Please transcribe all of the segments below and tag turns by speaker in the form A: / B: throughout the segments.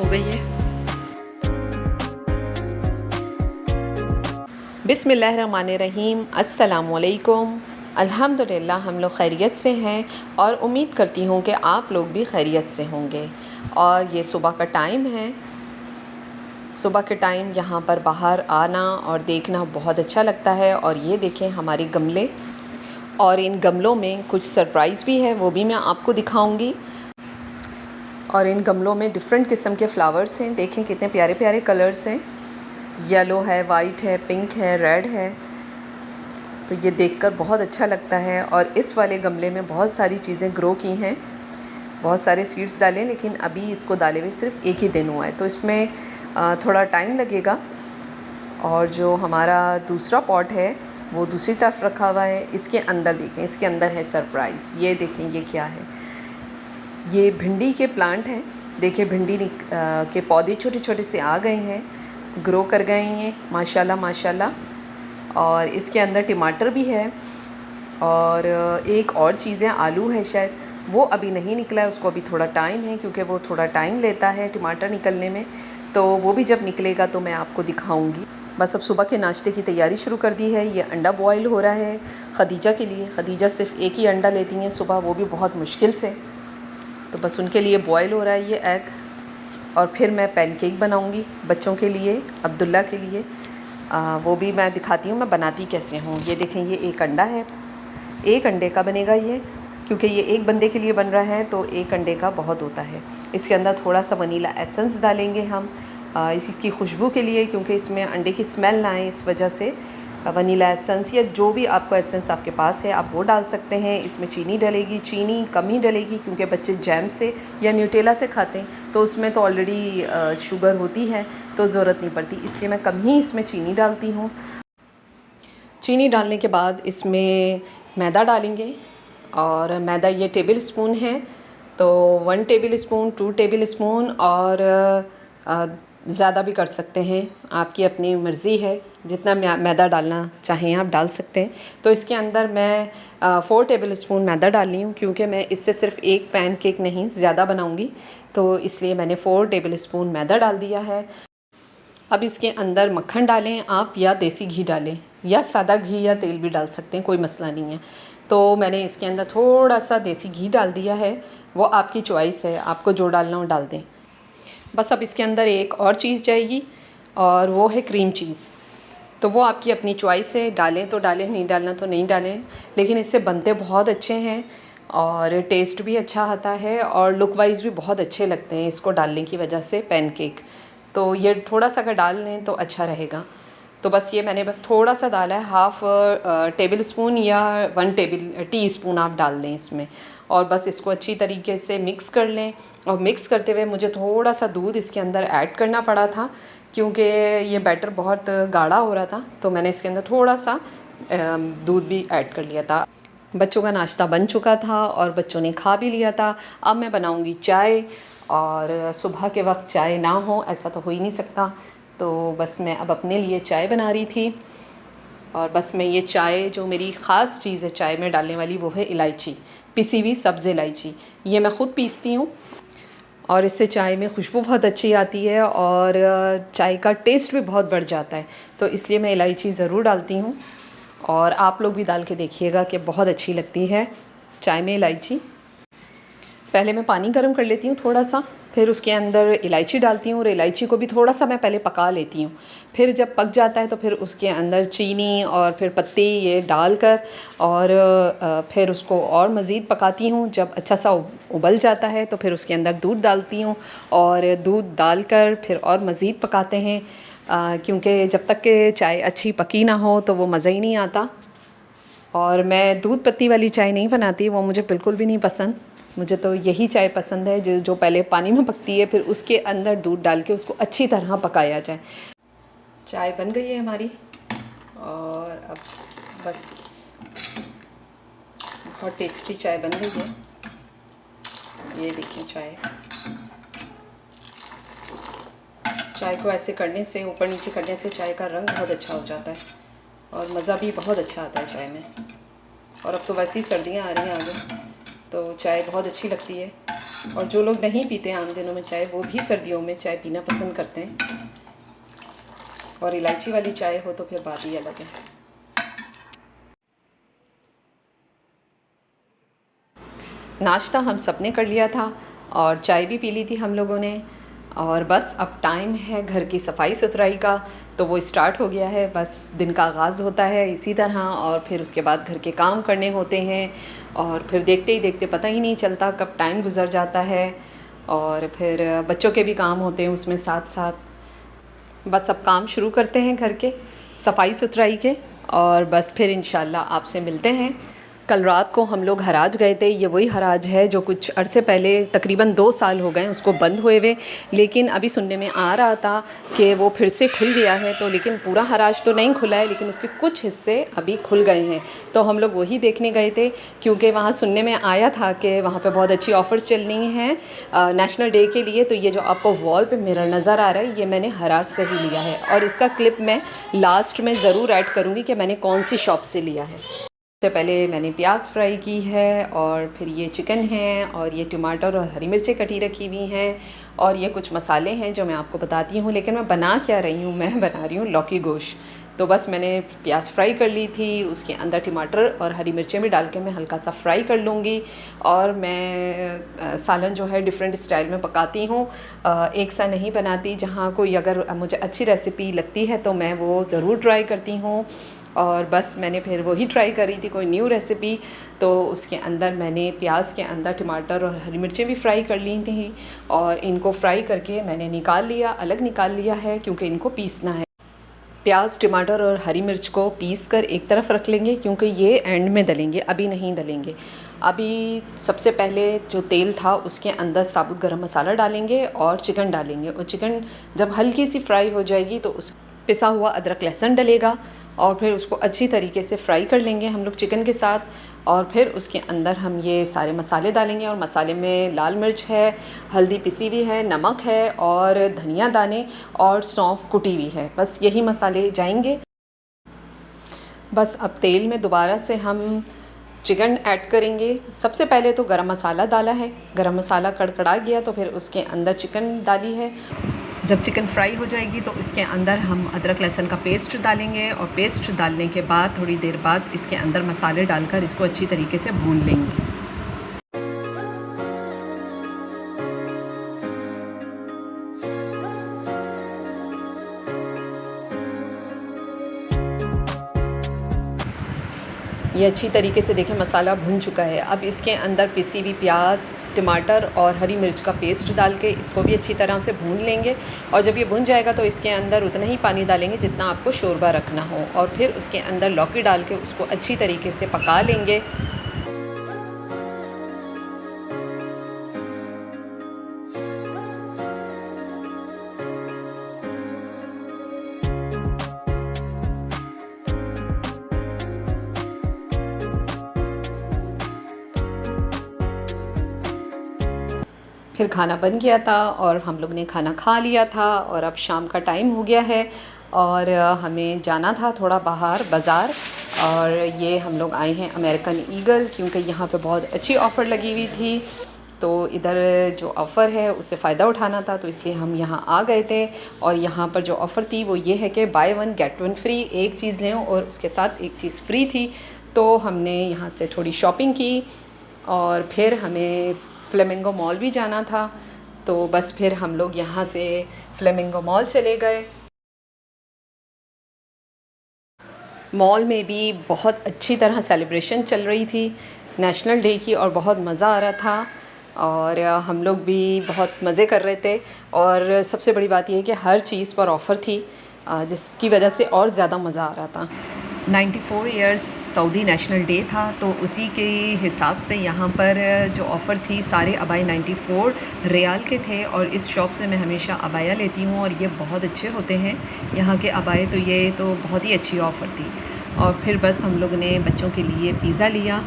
A: गई है। बिस्मिल्लाहिर्रहमानिर्रहीम, अस्सलामुअलैकुम। अल्हम्दुलिल्लाह हम लोग खैरियत से हैं और उम्मीद करती हूँ कि आप लोग भी खैरियत से होंगे। और ये सुबह का टाइम है। सुबह के टाइम यहाँ पर बाहर आना और देखना बहुत अच्छा लगता है। और ये देखें हमारे गमले, और इन गमलों में कुछ सरप्राइज़ भी है, वो भी मैं आपको दिखाऊंगी। और इन गमलों में डिफरेंट किस्म के फ़्लावर्स हैं। देखें कितने प्यारे प्यारे कलर्स हैं। येलो है, वाइट है, पिंक है, रेड है। तो ये देखकर बहुत अच्छा लगता है। और इस वाले गमले में बहुत सारी चीज़ें ग्रो की हैं, बहुत सारे सीड्स डाले, लेकिन अभी इसको डाले हुए सिर्फ एक ही दिन हुआ है, तो इसमें थोड़ा टाइम लगेगा। और जो हमारा दूसरा पॉट है वो दूसरी तरफ रखा हुआ है। इसके अंदर देखें, इसके अंदर है सरप्राइज़। ये देखें ये क्या है। ये भिंडी के प्लांट हैं। देखिए भिंडी के पौधे छोटे छोटे से आ गए हैं, ग्रो कर गए हैं माशाल्लाह माशाल्लाह। और इसके अंदर टमाटर भी है। और एक और चीज़ है, आलू है शायद, वो अभी नहीं निकला है, उसको अभी थोड़ा टाइम है, क्योंकि वो थोड़ा टाइम लेता है टमाटर निकलने में। तो वो भी जब निकलेगा तो मैं आपको दिखाऊंगी। बस अब सुबह के नाश्ते की तैयारी शुरू कर दी है। ये अंडा बॉयल हो रहा है खदीजा के लिए। खदीजा सिर्फ एक ही अंडा लेती हैं सुबह, वो भी बहुत मुश्किल से। तो बस उनके लिए बॉयल हो रहा है ये एग। और फिर मैं पैनकेक बनाऊंगी बच्चों के लिए, अब्दुल्ला के लिए। वो भी मैं दिखाती हूँ मैं बनाती कैसे हूँ। ये देखें ये एक अंडा है, एक अंडे का बनेगा ये, क्योंकि ये एक बंदे के लिए बन रहा है तो एक अंडे का बहुत होता है। इसके अंदर थोड़ा सा वनीला एसेंस डालेंगे हम इसकी खुशबू के लिए, क्योंकि इसमें अंडे की स्मेल ना आए, इस वजह से वनीला एसेंस या जो भी आपको एसेंस आपके पास है आप वो डाल सकते हैं। इसमें चीनी डलेगी, चीनी कम ही डलेगी, क्योंकि बच्चे जैम से या न्यूटेला से खाते हैं तो उसमें तो ऑलरेडी शुगर होती है, तो ज़रूरत नहीं पड़ती, इसलिए मैं कम ही इसमें चीनी डालती हूँ। चीनी डालने के बाद इसमें मैदा डालेंगे। और मैदा ये टेबल स्पून है, तो 1 टेबल स्पून, 2 टेबल स्पून, और ज़्यादा भी कर सकते हैं, आपकी अपनी मर्ज़ी है, जितना मैदा डालना चाहें आप डाल सकते हैं। तो इसके अंदर मैं 4 टेबल स्पून मैदा डाल रही हूँ, क्योंकि मैं इससे सिर्फ एक पैन केक नहीं ज़्यादा बनाऊँगी, तो इसलिए मैंने 4 टेबल स्पून मैदा डाल दिया है। अब इसके अंदर मक्खन डालें आप, या देसी घी डालें, या सादा घी या तेल भी डाल सकते हैं, कोई मसला नहीं है। तो मैंने इसके अंदर थोड़ा सा देसी घी डाल दिया है, वो आपकी चॉइस है, आपको जो डालना हो डाल दें। बस अब इसके अंदर एक और चीज़ जाएगी, और वो है क्रीम चीज़। तो वो आपकी अपनी चॉइस है, डालें तो डालें, नहीं डालना तो नहीं डालें, लेकिन इससे बनते बहुत अच्छे हैं और टेस्ट भी अच्छा आता है, और लुक वाइज भी बहुत अच्छे लगते हैं इसको डालने की वजह से पैनकेक। तो ये थोड़ा सा अगर डाल लें तो अच्छा रहेगा। तो बस ये मैंने बस थोड़ा सा डाला है, हाफ़ टेबल स्पून या 1 टेबल टी स्पून आप डाल दें इसमें। और बस इसको अच्छी तरीके से मिक्स कर लें। और मिक्स करते हुए मुझे थोड़ा सा दूध इसके अंदर ऐड करना पड़ा था, क्योंकि ये बैटर बहुत गाढ़ा हो रहा था, तो मैंने इसके अंदर थोड़ा सा दूध भी ऐड कर लिया था। बच्चों का नाश्ता बन चुका था और बच्चों ने खा भी लिया था। अब मैं बनाऊंगी चाय, और सुबह के वक्त चाय ना हो ऐसा तो हो ही नहीं सकता, तो बस मैं अब अपने लिए चाय बना रही थी। और बस मैं ये चाय, जो मेरी ख़ास चीज़ है चाय में डालने वाली, वो है इलायची, पिसी हुई सब्ज़ इलायची। ये मैं ख़ुद पीसती हूँ, और इससे चाय में खुशबू बहुत अच्छी आती है और चाय का टेस्ट भी बहुत बढ़ जाता है, तो इसलिए मैं इलायची ज़रूर डालती हूँ। और आप लोग भी डाल के देखिएगा कि बहुत अच्छी लगती है चाय में इलायची। पहले मैं पानी गर्म कर लेती हूँ थोड़ा सा, फिर उसके अंदर इलायची डालती हूँ, और इलायची को भी थोड़ा सा मैं पहले पका लेती हूँ। फिर जब पक जाता है तो फिर उसके अंदर चीनी और फिर पत्ती ये डालकर, और फिर उसको और मज़ीद पकाती हूँ। जब अच्छा सा उबल जाता है तो फिर उसके अंदर दूध डालती हूँ, और दूध डालकर फिर और मज़ीद पकाते हैं, क्योंकि जब तक कि चाय अच्छी पकी ना हो तो वो मज़ा ही नहीं आता। और मैं दूध पत्ती वाली चाय नहीं बनाती, वो मुझे बिल्कुल भी नहीं पसंद। मुझे तो यही चाय पसंद है जो पहले पानी में पकती है, फिर उसके अंदर दूध डाल के उसको अच्छी तरह पकाया जाए। चाय बन गई है हमारी, और अब बस बहुत टेस्टी चाय बन गई है। ये देखिए चाय को ऐसे करने से, ऊपर नीचे करने से चाय का रंग बहुत अच्छा हो जाता है, और मज़ा भी बहुत अच्छा आता है चाय में। और अब तो वैसे ही सर्दियाँ आ रही हैं आगे, तो चाय बहुत अच्छी लगती है। और जो लोग नहीं पीते आम दिनों में चाय, वो भी सर्दियों में चाय पीना पसंद करते हैं। और इलायची वाली चाय हो तो फिर बात ही अलग है। नाश्ता हम सब ने कर लिया था और चाय भी पी ली थी हम लोगों ने। और बस अब टाइम है घर की सफाई सुथराई का, तो वो स्टार्ट हो गया है। बस दिन का आगाज़ होता है इसी तरह, और फिर उसके बाद घर के काम करने होते हैं, और फिर देखते ही देखते पता ही नहीं चलता कब टाइम गुजर जाता है। और फिर बच्चों के भी काम होते हैं उसमें साथ साथ। बस अब काम शुरू करते हैं घर के सफाई सुथराई के, और बस फिर इंशाल्लाह आपसे मिलते हैं। कल रात को हम लोग हराज गए थे। ये वही हराज है जो कुछ अरसे पहले, तकरीबन 2 साल हो गए उसको बंद हुए हुए, लेकिन अभी सुनने में आ रहा था कि वो फिर से खुल गया है। तो लेकिन पूरा हराज तो नहीं खुला है, लेकिन उसके कुछ हिस्से अभी खुल गए हैं। तो हम लोग वही देखने गए थे, क्योंकि वहाँ सुनने में आया था कि वहाँ पे बहुत अच्छी ऑफ़र्स चल रही हैं नेशनल डे के लिए। तो ये जो आपको वॉल पे मिरर नज़र आ रहा है, ये मैंने हराज से ही लिया है, और इसका क्लिप मैं लास्ट में ज़रूर ऐड करूँगी कि मैंने कौन सी शॉप से लिया है। सबसे पहले मैंने प्याज फ्राई की है, और फिर ये चिकन है, और ये टमाटर और हरी मिर्चें कटी रखी हुई हैं, और ये कुछ मसाले हैं जो मैं आपको बताती हूँ। लेकिन मैं बना क्या रही हूँ, मैं बना रही हूँ लौकी गोश्त। तो बस मैंने प्याज फ्राई कर ली थी, उसके अंदर टमाटर और हरी मिर्चें भी डाल के मैं हल्का सा फ्राई कर लूँगी। और मैं सालन जो है डिफरेंट स्टाइल में पकाती हूँ, एक सा नहीं बनाती। जहाँ कोई अगर मुझे अच्छी रेसिपी लगती है तो मैं वो ज़रूर ट्राई करती हूँ। और बस मैंने फिर वही ट्राई करी थी, कोई न्यू रेसिपी। तो उसके अंदर मैंने प्याज के अंदर टमाटर और हरी मिर्चें भी फ्राई कर ली थी, और इनको फ्राई करके मैंने निकाल लिया, अलग निकाल लिया है, क्योंकि इनको पीसना है। प्याज टमाटर और हरी मिर्च को पीस कर एक तरफ रख लेंगे, क्योंकि ये एंड में डलेंगे, अभी नहीं डलेंगे। अभी सबसे पहले जो तेल था उसके अंदर साबुत गरम मसाला डालेंगे और चिकन डालेंगे, और चिकन जब हल्की सी फ्राई हो जाएगी तो उस पिसा हुआ अदरक लहसुन डलेगा, और फिर उसको अच्छी तरीके से फ्राई कर लेंगे हम लोग चिकन के साथ। और फिर उसके अंदर हम ये सारे मसाले डालेंगे, और मसाले में लाल मिर्च है, हल्दी पिसी हुई है, नमक है, और धनिया दाने और सौंफ कुटी हुई है। बस यही मसाले जाएंगे। बस अब तेल में दोबारा से हम चिकन ऐड करेंगे। सबसे पहले तो गरम मसाला डाला है, गरम मसाला कड़कड़ा गया तो फिर उसके अंदर चिकन डाली है। जब चिकन फ्राई हो जाएगी तो इसके अंदर हम अदरक लहसुन का पेस्ट डालेंगे, और पेस्ट डालने के बाद थोड़ी देर बाद इसके अंदर मसाले डालकर इसको अच्छी तरीके से भून लेंगे। ये अच्छी तरीके से देखें मसाला भुन चुका है। अब इसके अंदर पिसी हुई प्याज, टमाटर और हरी मिर्च का पेस्ट डाल के इसको भी अच्छी तरह से भून लेंगे। और जब ये भुन जाएगा तो इसके अंदर उतना ही पानी डालेंगे जितना आपको शोरबा रखना हो, और फिर उसके अंदर लौकी डाल के उसको अच्छी तरीके से पका लेंगे। फिर खाना बन गया था और हम लोग ने खाना खा लिया था, और अब शाम का टाइम हो गया है, और हमें जाना था थोड़ा बाहर बाज़ार। और ये हम लोग आए हैं अमेरिकन ईगल, क्योंकि यहाँ पे बहुत अच्छी ऑफ़र लगी हुई थी। तो इधर जो ऑफ़र है उससे फ़ायदा उठाना था, तो इसलिए हम यहाँ आ गए थे। और यहाँ पर जो ऑफ़र थी वो ये है कि by one get one free, एक चीज़ लें और उसके साथ एक चीज़ फ्री थी। तो हमने यहाँ से थोड़ी शॉपिंग की, और फिर हमें फ्लेमिंगो मॉल भी जाना था। तो बस फिर हम लोग यहाँ से फ्लेमिंगो मॉल चले गए। मॉल में भी बहुत अच्छी तरह सेलिब्रेशन चल रही थी नेशनल डे की, और बहुत मज़ा आ रहा था, और हम लोग भी बहुत मज़े कर रहे थे। और सबसे बड़ी बात यह है कि हर चीज़ पर ऑफ़र थी, जिसकी वजह से और ज़्यादा मज़ा आ रहा था। 94 इयर्स सऊदी नेशनल डे था, तो उसी के हिसाब से यहाँ पर जो ऑफ़र थी सारे अबाए 94 रियाल के थे। और इस शॉप से मैं हमेशा अबाया लेती हूँ, और ये बहुत अच्छे होते हैं यहाँ के अबाए। तो ये तो बहुत ही अच्छी ऑफ़र थी। और फिर बस हम लोग ने बच्चों के लिए पिज़्ज़ा लिया।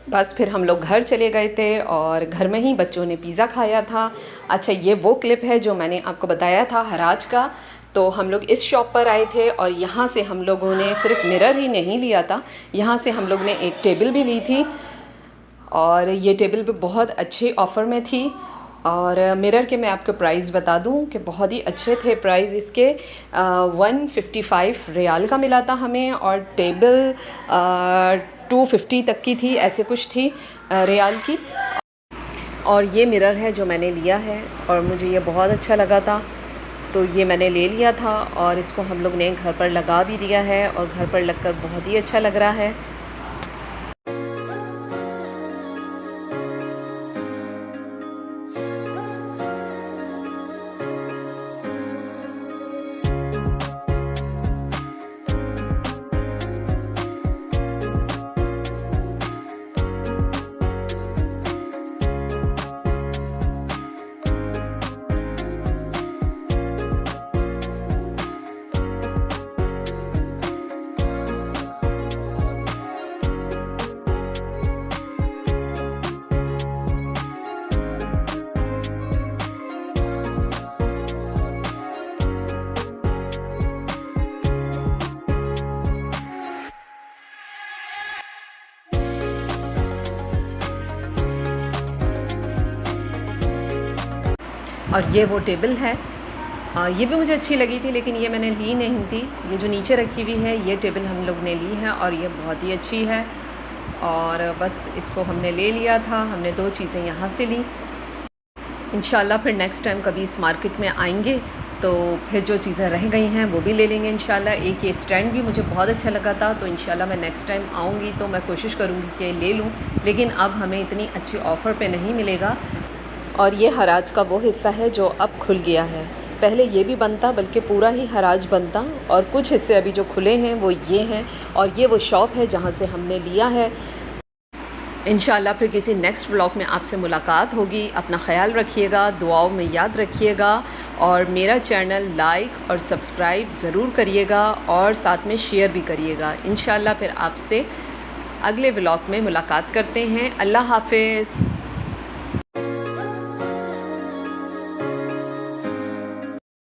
A: बस फिर हम लोग घर चले गए थे और घर में ही बच्चों ने पिज़्ज़ा खाया था। अच्छा, ये वो क्लिप है जो मैंने आपको बताया था हराज का। तो हम लोग इस शॉप पर आए थे और यहाँ से हम लोगों ने सिर्फ मिरर ही नहीं लिया था, यहाँ से हम लोग ने एक टेबल भी ली थी और ये टेबल भी बहुत अच्छे ऑफ़र में थी। और मिरर के मैं आपको प्राइस बता दूं कि बहुत ही अच्छे थे प्राइस इसके। 155 रियाल का मिला था हमें और टेबल 250 तक की थी, ऐसे कुछ थी रियाल की। और ये मिरर है जो मैंने लिया है और मुझे ये बहुत अच्छा लगा था, तो ये मैंने ले लिया था और इसको हम लोग ने घर पर लगा भी दिया है और घर पर लगकर बहुत ही अच्छा लग रहा है। और ये वो टेबल है, ये भी मुझे अच्छी लगी थी लेकिन ये मैंने ली नहीं थी। ये जो नीचे रखी हुई है ये टेबल हम लोग ने ली है और ये बहुत ही अच्छी है और बस इसको हमने ले लिया था। हमने 2 चीज़ें यहाँ से ली। इंशाल्लाह फिर नेक्स्ट टाइम कभी इस मार्केट में आएंगे तो फिर जो चीज़ें रह गई हैं वो भी ले लेंगे इंशाल्लाह। एक ये स्टैंड भी मुझे बहुत अच्छा लगा था, तो इंशाल्लाह मैं नेक्स्ट टाइम आऊँगी तो मैं कोशिश करूँगी कि ले लूँ, लेकिन अब हमें इतनी अच्छी ऑफ़र पे नहीं मिलेगा। और ये हराज का वो हिस्सा है जो अब खुल गया है, पहले ये भी बनता बल्कि पूरा ही हराज बनता और कुछ हिस्से अभी जो खुले हैं वो ये हैं और ये वो शॉप है जहाँ से हमने लिया है। इंशाल्लाह फिर किसी नेक्स्ट व्लॉग में आपसे मुलाकात होगी। अपना ख्याल रखिएगा, दुआओं में याद रखिएगा और मेरा चैनल लाइक और सब्सक्राइब ज़रूर करिएगा और साथ में शेयर भी करिएगा। इंशाल्लाह फिर आपसे अगले व्लॉग में मुलाकात करते हैं। अल्लाह हाफ़िज़।